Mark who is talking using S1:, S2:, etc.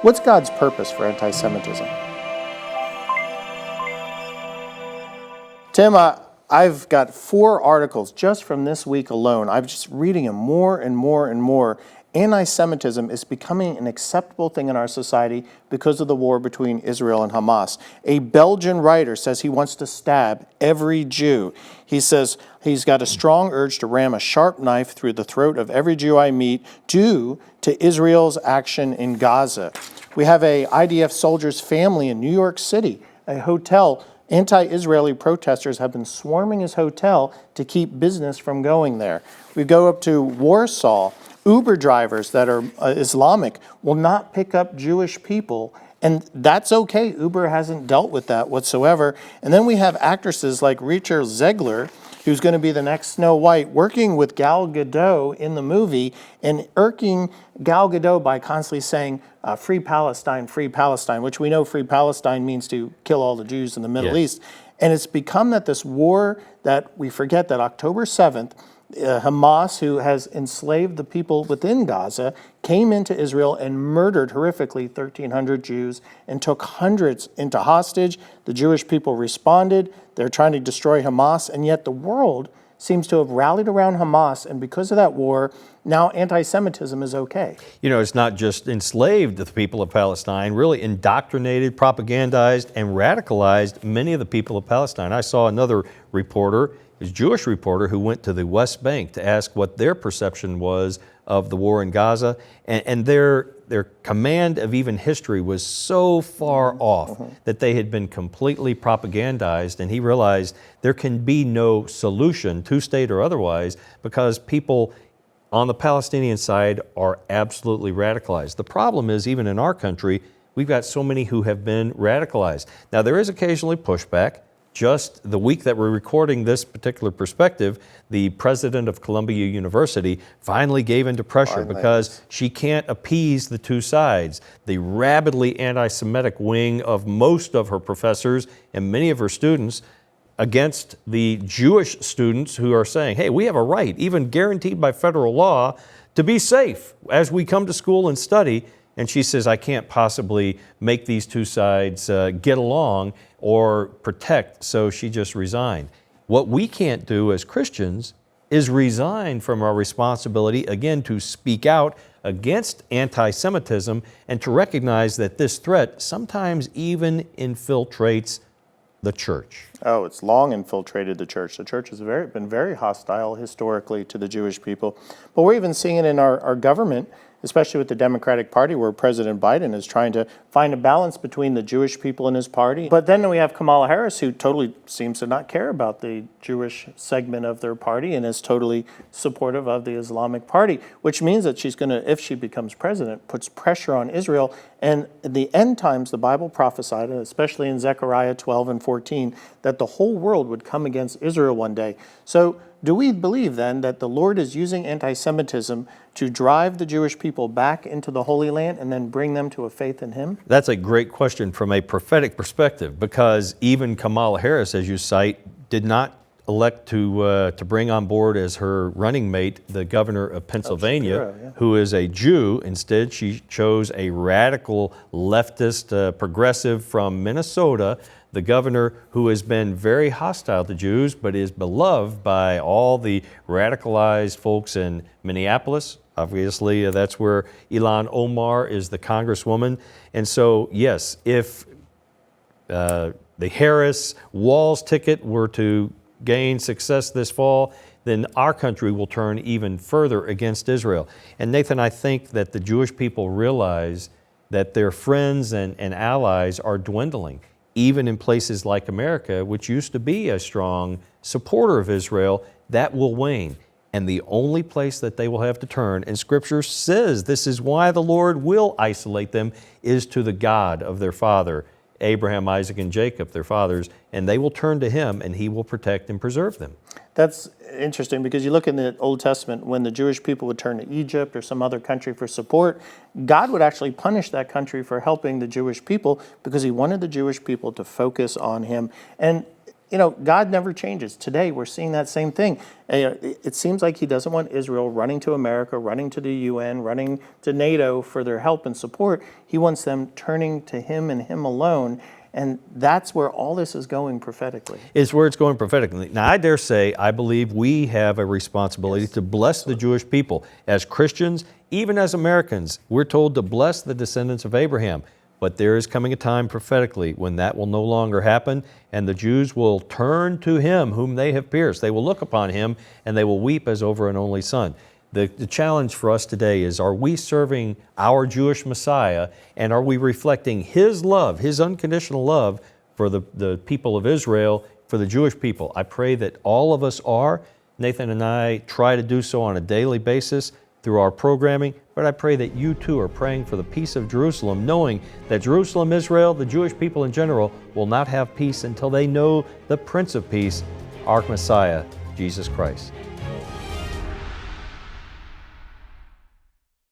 S1: What's God's purpose for anti-Semitism? Tim, I've got 4 articles just from this week alone. I'm just reading them more and more and more. Anti-Semitism is becoming an acceptable thing in our society because of the war between Israel and Hamas. A Belgian writer says he wants to stab every Jew. He says he's got a strong urge to ram a sharp knife through the throat of every Jew I meet due to Israel's action in Gaza. We have a IDF soldier's family in New York City, a hotel. Anti-Israeli protesters have been swarming his hotel to keep business from going there. We go up to Warsaw. Uber drivers that are Islamic will not pick up Jewish people, and that's okay. Uber hasn't dealt with that whatsoever. And then we have actresses like Rachel Zegler, who's going to be the next Snow White, working with Gal Gadot in the movie and irking Gal Gadot by constantly saying, free Palestine, which we know free Palestine means to kill all the Jews in the Middle East. And it's become that this war that we forget that October 7th, Hamas, who has enslaved the people within Gaza, came into Israel and murdered horrifically 1,300 Jews and took hundreds into hostage. The Jewish people responded. They're trying to destroy Hamas, and yet the world seems to have rallied around Hamas, and because of that war, now anti-Semitism is okay.
S2: You know, it's not just enslaved the people of Palestine, really indoctrinated, propagandized, and radicalized many of the people of Palestine. I saw another reporter, a Jewish reporter, who went to the West Bank to ask what their perception was of the war in Gaza, and their command of even history was so far off that they had been completely propagandized, and he realized there can be no solution, two-state or otherwise, because people on the Palestinian side are absolutely radicalized. The problem is, even in our country, we've got so many who have been radicalized. Now, there is occasionally pushback. Just the week that we're recording this particular perspective, the president of Columbia University finally gave into pressure because she can't appease the two sides. The rabidly anti-Semitic wing of most of her professors and many of her students against the Jewish students who are saying, hey, we have a right, even guaranteed by federal law, to be safe as we come to school and study. And she says, I can't possibly make these two sides get along or protect, so she just resigned. What we can't do as Christians is resign from our responsibility, again, to speak out against anti-Semitism and to recognize that this threat sometimes even infiltrates the church.
S1: Oh, it's long infiltrated the church. The church has been very hostile historically to the Jewish people. But we're even seeing it in our government, especially with the Democratic Party, where President Biden is trying to find a balance between the Jewish people in his party. But then we have Kamala Harris, who totally seems to not care about the Jewish segment of their party and is totally supportive of the Islamic Party, which means that she's going to, if she becomes president, puts pressure on Israel. And in the end times, the Bible prophesied, especially in Zechariah 12 and 14, that the whole world would come against Israel one day. So do we believe then that the Lord is using anti-Semitism to drive the Jewish people back into the Holy Land and then bring them to a faith in Him?
S2: That's a great question from a prophetic perspective, because even Kamala Harris, as you cite, did not elect to bring on board as her running mate the governor of Pennsylvania, who is a Jew. Instead, she chose a radical leftist progressive from Minnesota, the governor who has been very hostile to Jews, but is beloved by all the radicalized folks in Minneapolis. Obviously, that's where Ilhan Omar is the congresswoman. And so, yes, if the Harris-Walz ticket were to gain success this fall, then our country will turn even further against Israel. And Nathan, I think that the Jewish people realize that their friends and allies are dwindling, even in places like America, which used to be a strong supporter of Israel. That will wane. And the only place that they will have to turn, and Scripture says this is why the Lord will isolate them, is to the God of their father, Abraham, Isaac, and Jacob, their fathers, and they will turn to Him, and He will protect and preserve them.
S1: That's interesting, because you look in the Old Testament, when the Jewish people would turn to Egypt or some other country for support, God would actually punish that country for helping the Jewish people, because He wanted the Jewish people to focus on Him. And God never changes. Today, we're seeing that same thing. It seems like he doesn't want Israel running to America, running to the UN, running to NATO for their help and support. He wants them turning to him and him alone. And that's where all this is going prophetically.
S2: Is where it's going prophetically. Now, I dare say, I believe we have a responsibility to bless the Jewish people. As Christians, even as Americans, we're told to bless the descendants of Abraham. But there is coming a time prophetically when that will no longer happen, and the Jews will turn to him whom they have pierced. They will look upon him, and they will weep as over an only son. The challenge for us today is, are we serving our Jewish Messiah, and are we reflecting his love, his unconditional love for the people of Israel, for the Jewish people? I pray that all of us are. Nathan and I try to do so on a daily basis through our programming, but I pray that you too are praying for the peace of Jerusalem, knowing that Jerusalem, Israel, the Jewish people in general, will not have peace until they know the Prince of Peace, our Messiah, Jesus Christ.